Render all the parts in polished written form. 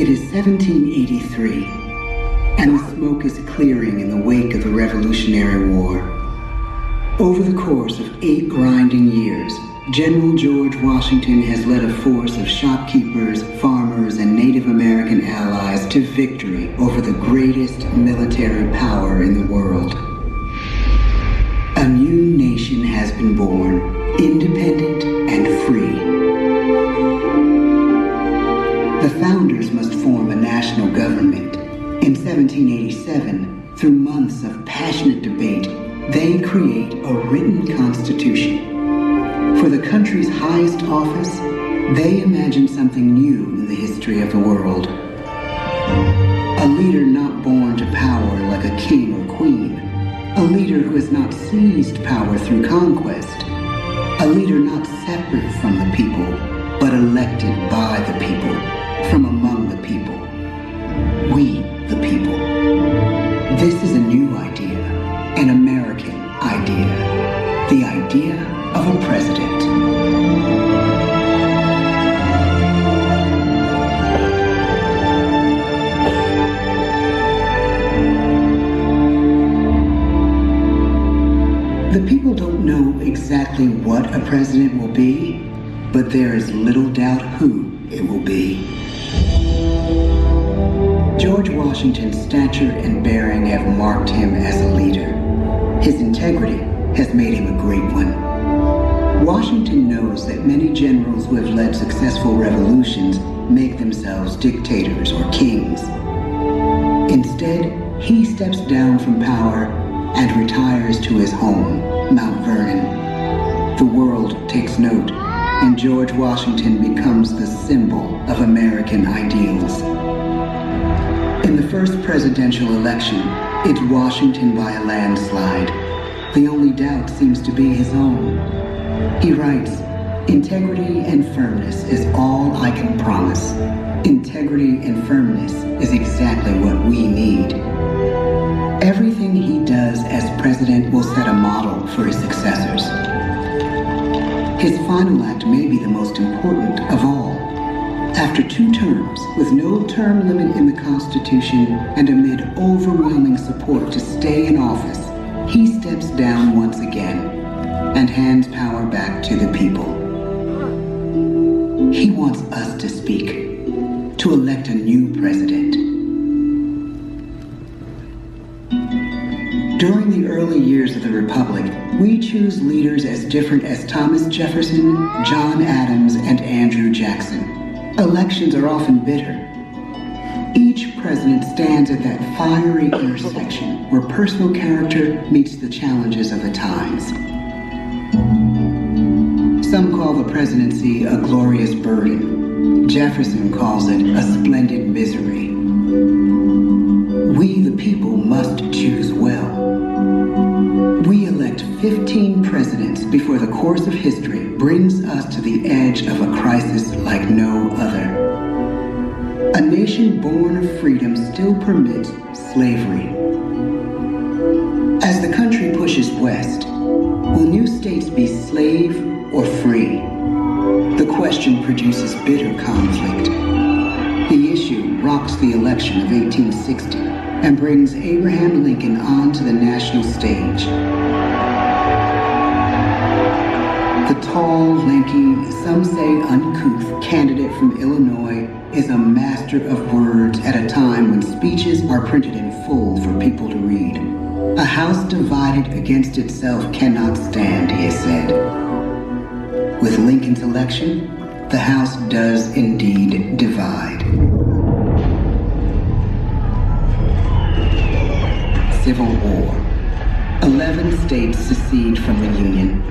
It is 1783, and the smoke is clearing in the wake of the Revolutionary War. Over the course of 8 grinding years, General George Washington has led a force of shopkeepers, farmers, and Native American allies to victory over the greatest military power in the world. A new nation has been born, independent and free. The founders must form a national government. In 1787, through months of passionate debate, they create a written constitution. For the country's highest office, they imagine something new in the history of the world. A leader not born to power like a king or queen. A leader who has not seized power through conquest. A leader not separate from the people, but elected by the people, from among the people. We, the people. This is a new idea, an American idea, the idea of a president. The people don't know exactly what a president will be, but there is little doubt who it will be. George Washington's stature and bearing have marked him as a leader. His integrity has made him a great one. Washington knows that many generals who have led successful revolutions make themselves dictators or kings. Instead, he steps down from power and retires to his home, Mount Vernon. The world takes note, and George Washington becomes the symbol of American ideals. In the first presidential election, it's Washington by a landslide. The only doubt seems to be his own. He writes, "Integrity and firmness is all I can promise. Integrity and firmness is exactly what we need." Everything he does as president will set a model for his successors. His final act may be the most important of all. After 2 terms, with no term limit in the Constitution and amid overwhelming support to stay in office, he steps down once again and hands power back to the people. He wants us to speak, to elect a new president. During the early years of the Republic, we choose leaders as different as Thomas Jefferson, John Adams, and Andrew Jackson. Elections are often bitter. Each president stands at that fiery intersection where personal character meets the challenges of the times. Some call the presidency a glorious burden. Jefferson calls it a splendid misery. We, the people, must choose well. We elect 15 presidents before the course of history brings us to the edge of a crisis like no other. A nation born of freedom still permits slavery. As the country pushes west, will new states be slave or free? The question produces bitter conflict. The issue rocks the election of 1860 and brings Abraham Lincoln onto the national stage. The tall, lanky, some say uncouth candidate from Illinois is a master of words at a time when speeches are printed in full for people to read. A house divided against itself cannot stand, he has said. With Lincoln's election, the House does indeed divide. Civil War. 11 states secede from the Union.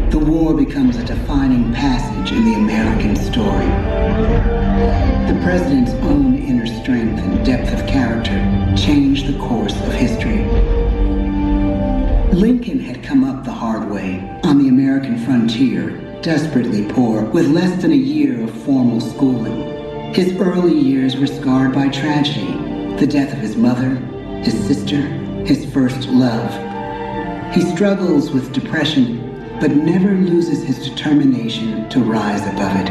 The war becomes a defining passage in the American story. The president's own inner strength and depth of character changed the course of history. Lincoln had come up the hard way on the American frontier, desperately poor, with less than a year of formal schooling. His early years were scarred by tragedy, the death of his mother, his sister, his first love. He struggles with depression, but never loses his determination to rise above it.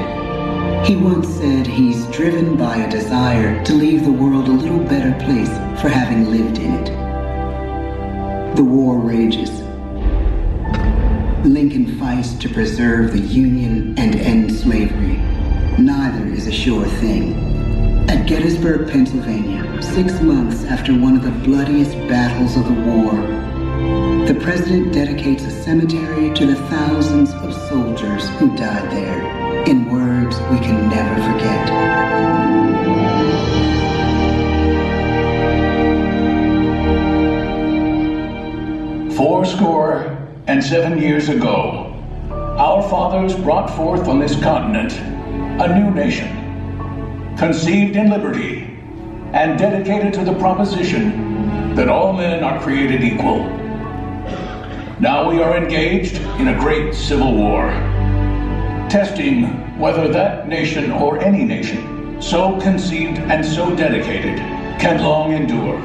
He once said he's driven by a desire to leave the world a little better place for having lived in it. The war rages. Lincoln fights to preserve the Union and end slavery. Neither is a sure thing. At Gettysburg, Pennsylvania, 6 months after one of the bloodiest battles of the war, the president dedicates a cemetery to the thousands of soldiers who died there, in words we can never forget. "47 years ago, our fathers brought forth on this continent a new nation, conceived in liberty and dedicated to the proposition that all men are created equal. Now we are engaged in a great civil war, testing whether that nation or any nation so conceived and so dedicated can long endure.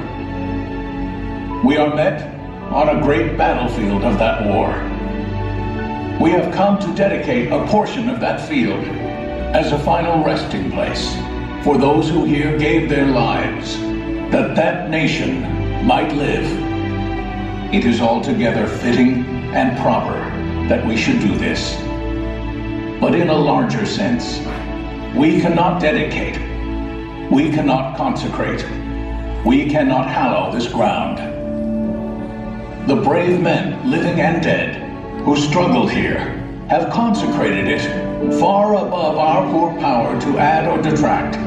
We are met on a great battlefield of that war. We have come to dedicate a portion of that field as a final resting place for those who here gave their lives, that that nation might live. It is altogether fitting and proper that we should do this. But in a larger sense, we cannot dedicate, we cannot consecrate, we cannot hallow this ground. The brave men, living and dead, who struggled here, have consecrated it far above our poor power to add or detract.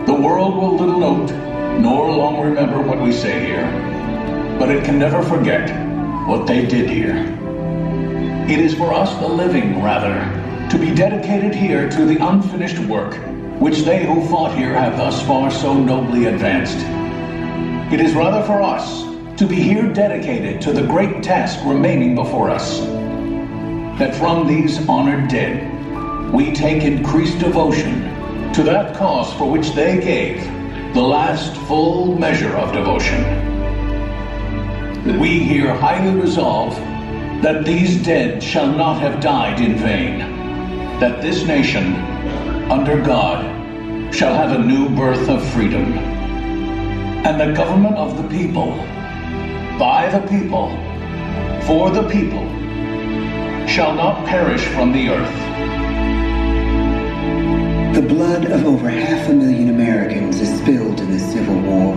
The world will little note, nor long remember what we say here, but it can never forget what they did here. It is for us, the living, rather, to be dedicated here to the unfinished work which they who fought here have thus far so nobly advanced. It is rather for us to be here dedicated to the great task remaining before us, that from these honored dead we take increased devotion to that cause for which they gave the last full measure of devotion. We here highly resolve that these dead shall not have died in vain, that this nation, under God, shall have a new birth of freedom, and the government of the people, by the people, for the people, shall not perish from the earth. The blood of over 500,000 Americans is spilled in the Civil War.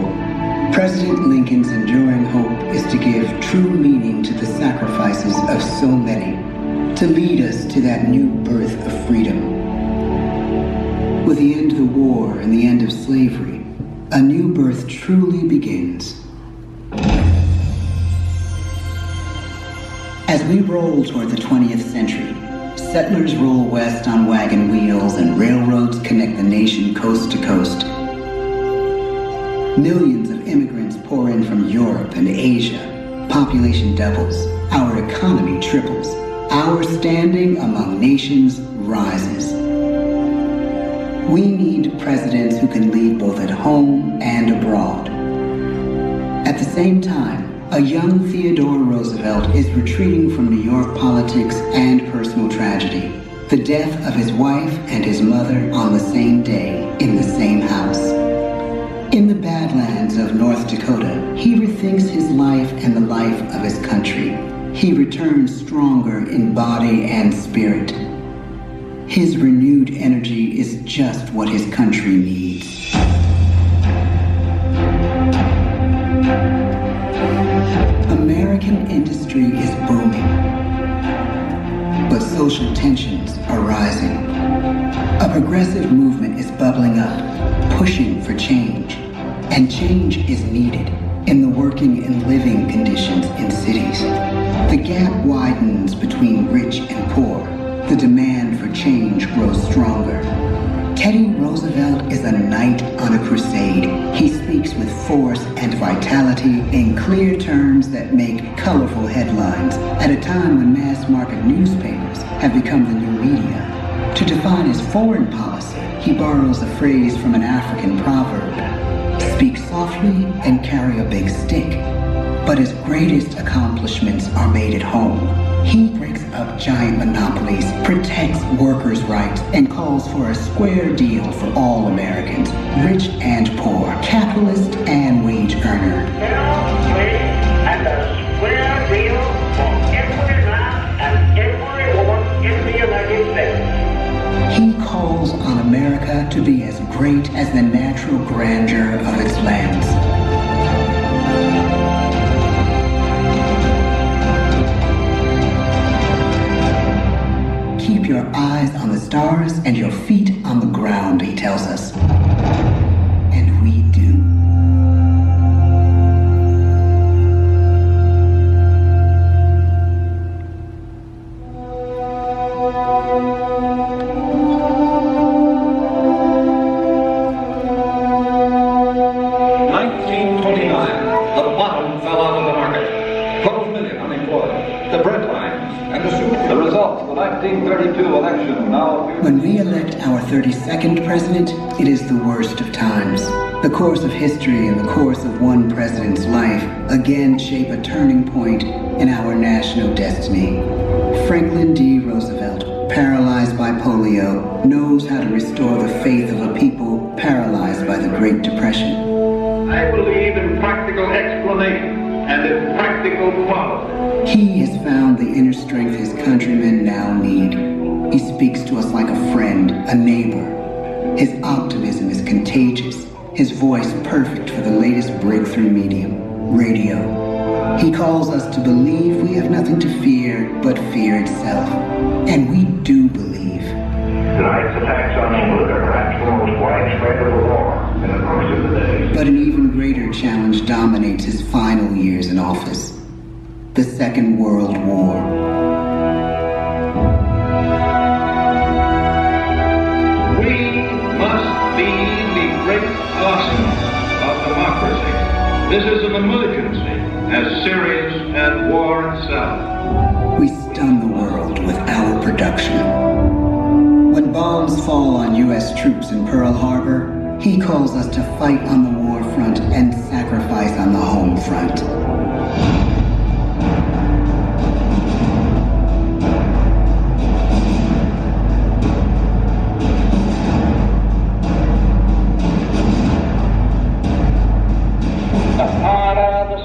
President Lincoln's enduring hope is to give true meaning to the sacrifices of so many, to lead us to that new birth of freedom. With the end of the war and the end of slavery, a new birth truly begins. As we roll toward the 20th century, settlers roll west on wagon wheels and railroads connect the nation coast to coast. Millions of immigrants pour in from Europe and Asia. Population doubles. Our economy triples. Our standing among nations rises. We need presidents who can lead both at home and abroad. At the same time, a young Theodore Roosevelt is retreating from New York politics and personal tragedy. The death of his wife and his mother on the same day in the same house. In the Badlands of North Dakota, he rethinks his life and the life of his country. He returns stronger in body and spirit. His renewed energy is just what his country needs. American industry is booming, but social tensions are rising. A progressive movement is bubbling up, pushing for change, and change is needed in the working and living conditions in cities. The gap widens between rich and poor. The demand for change grows stronger. Teddy Roosevelt is a knight on a crusade. He speaks with force and vitality in clear terms that make colorful headlines at a time when mass-market newspapers have become the new media. To define his foreign policy, he borrows a phrase from an African proverb: speak softly and carry a big stick. But his greatest accomplishments are made at home. He breaks up giant monopolies, protects workers' rights, and calls for a square deal for all Americans, rich and poor, capitalist and wage earner. And a square deal for every man and every woman in the United States. He calls on America to be as great as the natural grandeur of its lands. Keep your eyes on the stars and your feet on the ground, he tells us. And we do. When we elect our 32nd president, it is the worst of times. The course of history and the course of one president's life again shape a turning point in our national destiny. Franklin D. Roosevelt, paralyzed by polio, knows how to restore the faith of a people paralyzed by the Great Depression. I believe in practical explanation and in practical policy. He has found the inner strength his countrymen now need. He speaks to us like a friend, a neighbor. His optimism is contagious. His voice perfect for the latest breakthrough medium, radio. He calls us to believe we have nothing to fear but fear itself. And we do believe. Tonight's attacks on England are perhaps the most widespread of the war in the course of the day. But an even greater challenge dominates his final years in office. The Second World War. Of democracy. This is an emergency as serious as war itself. We stun the world with our production. When bombs fall on U.S. troops in Pearl Harbor, he calls us to fight on the war front and sacrifice on the home front.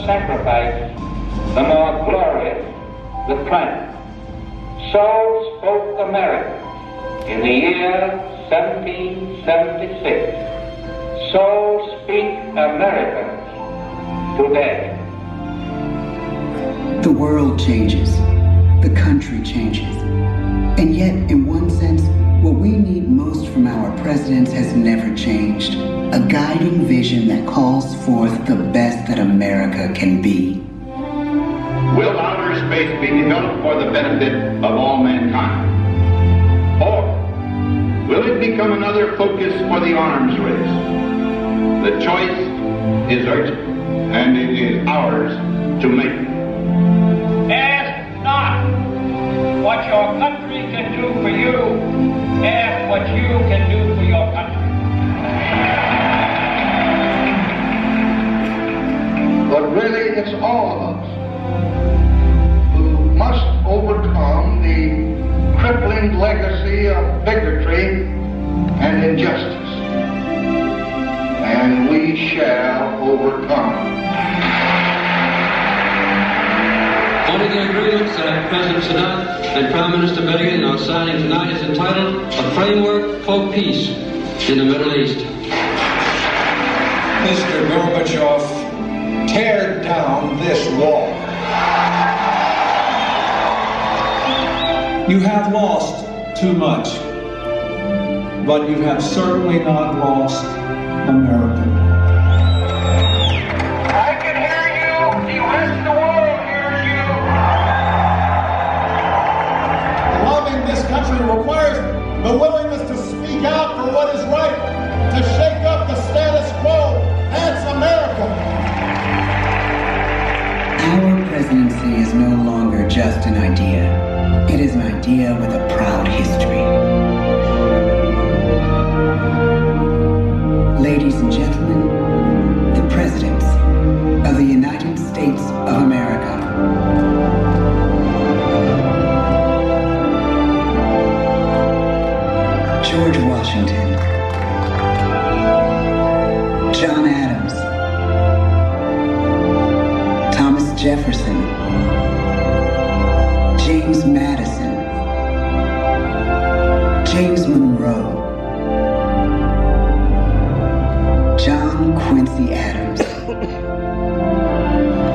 Sacrifice, the more glorious the triumph. So spoke America in the year 1776. So speak Americans today. The world changes. The country changes. And yet, in one sense, what we need most from our presidents has never changed. A guiding vision that calls forth the best that America can be. Will outer space be developed for the benefit of all mankind? Or will it become another focus for the arms race? The choice is urgent, and it is ours to make. Ask not what your country can do for you. Ask what you can do for your country. But really, it's all of us who must overcome the crippling legacy of bigotry and injustice. And we shall overcome. One of the agreements that President Sadat and Prime Minister Begin are signing tonight is entitled A Framework for Peace in the Middle East. Mr. Gorbachev, tear down this wall. You have lost too much, but you have certainly not lost America. I can hear you. The rest of the world hears you. Loving this country requires the willingness to speak out for what is right, to shake up the status quo. That's America. Our presidency is no longer just an idea. It is an idea with a proud history. Ladies and gentlemen, the presidents of the United States of America. John Adams, Thomas Jefferson, James Madison, James Monroe, John Quincy Adams,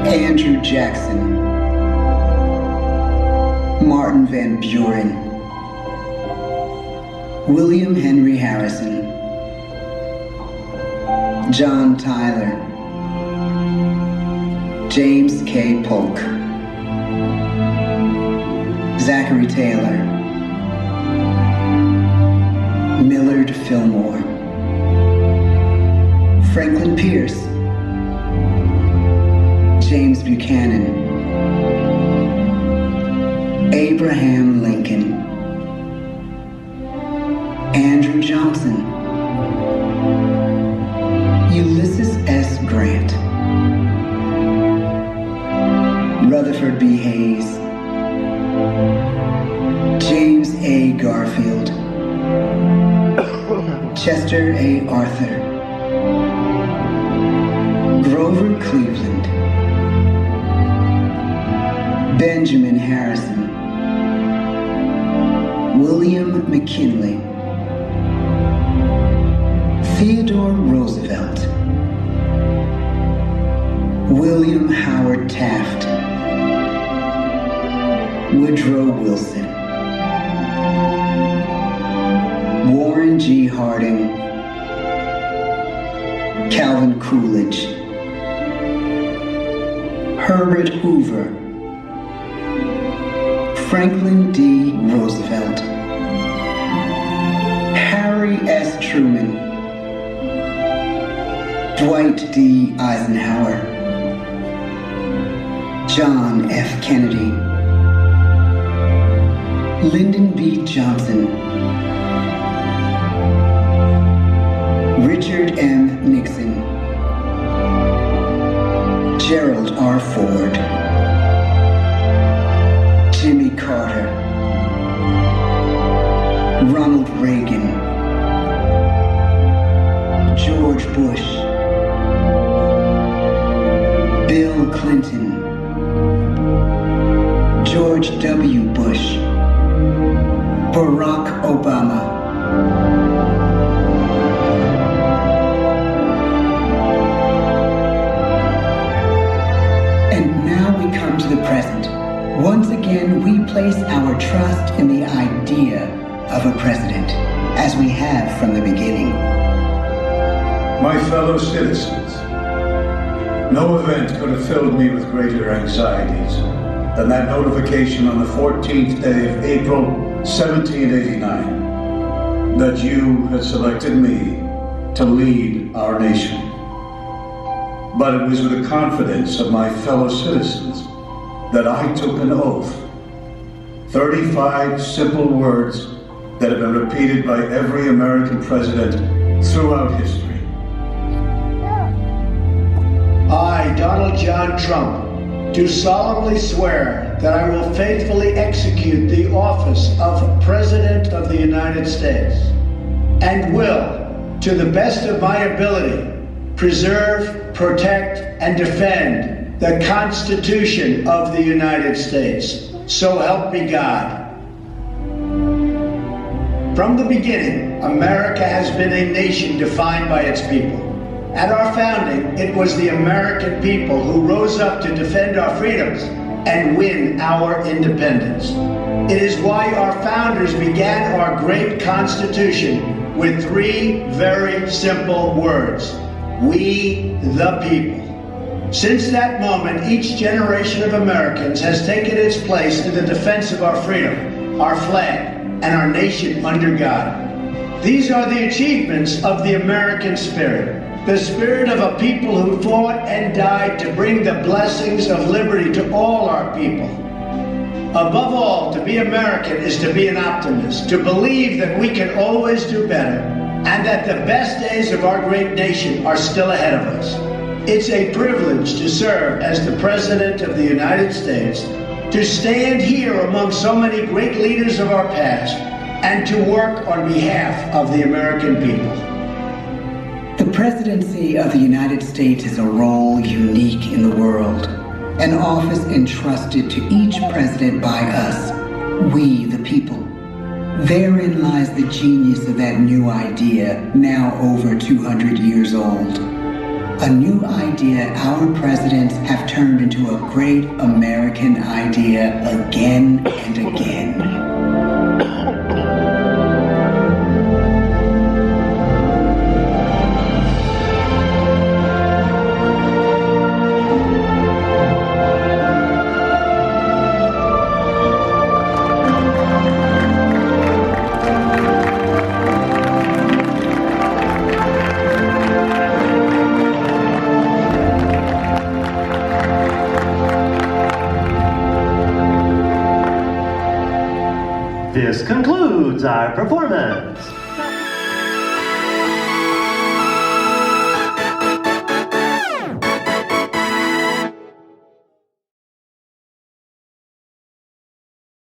Andrew Jackson, Martin Van Buren, William Henry Harrison, John Tyler, James K. Polk, Zachary Taylor, Millard Fillmore, Franklin Pierce, James Buchanan, Abraham Lincoln, Andrew Johnson, Ulysses S. Grant, Rutherford B. Hayes, James A. Garfield, Chester A. Arthur, Grover Cleveland, Benjamin Harrison, William McKinley, Theodore Roosevelt, William Howard Taft, Woodrow Wilson, Warren G. Harding, Calvin Coolidge, Herbert Hoover, Franklin D. Roosevelt, Harry S. Truman, Dwight D. Eisenhower, John F. Kennedy, Lyndon B. Johnson, Richard M. Nixon, Gerald R. Ford, Jimmy Carter, Ronald Reagan, George Bush, Bill Clinton, George W. Bush, Barack Obama, and now we come to the present. Once again, we place our trust in the idea of a president, as we have from the beginning. My fellow citizens, no event could have filled me with greater anxieties than that notification on the 14th day of April, 1789, that you had selected me to lead our nation. But it was with the confidence of my fellow citizens that I took an oath. 35 simple words that have been repeated by every American president throughout history. I, Donald John Trump, do solemnly swear that I will faithfully execute the office of President of the United States and will, to the best of my ability, preserve, protect, and defend the Constitution of the United States. So help me God. From the beginning, America has been a nation defined by its people. At our founding, it was the American people who rose up to defend our freedoms and win our independence. It is why our founders began our great Constitution with 3 very simple words: we the people. Since that moment, each generation of Americans has taken its place in the defense of our freedom, our flag, and our nation under God. These are the achievements of the American spirit. The spirit of a people who fought and died to bring the blessings of liberty to all our people. Above all, to be American is to be an optimist, to believe that we can always do better, and that the best days of our great nation are still ahead of us. It's a privilege to serve as the President of the United States, to stand here among so many great leaders of our past, and to work on behalf of the American people. The presidency of the United States is a role unique in the world, an office entrusted to each president by us, we the people. Therein lies the genius of that new idea, now over 200 years old. A new idea our presidents have turned into a great American idea again and again. This concludes our performance.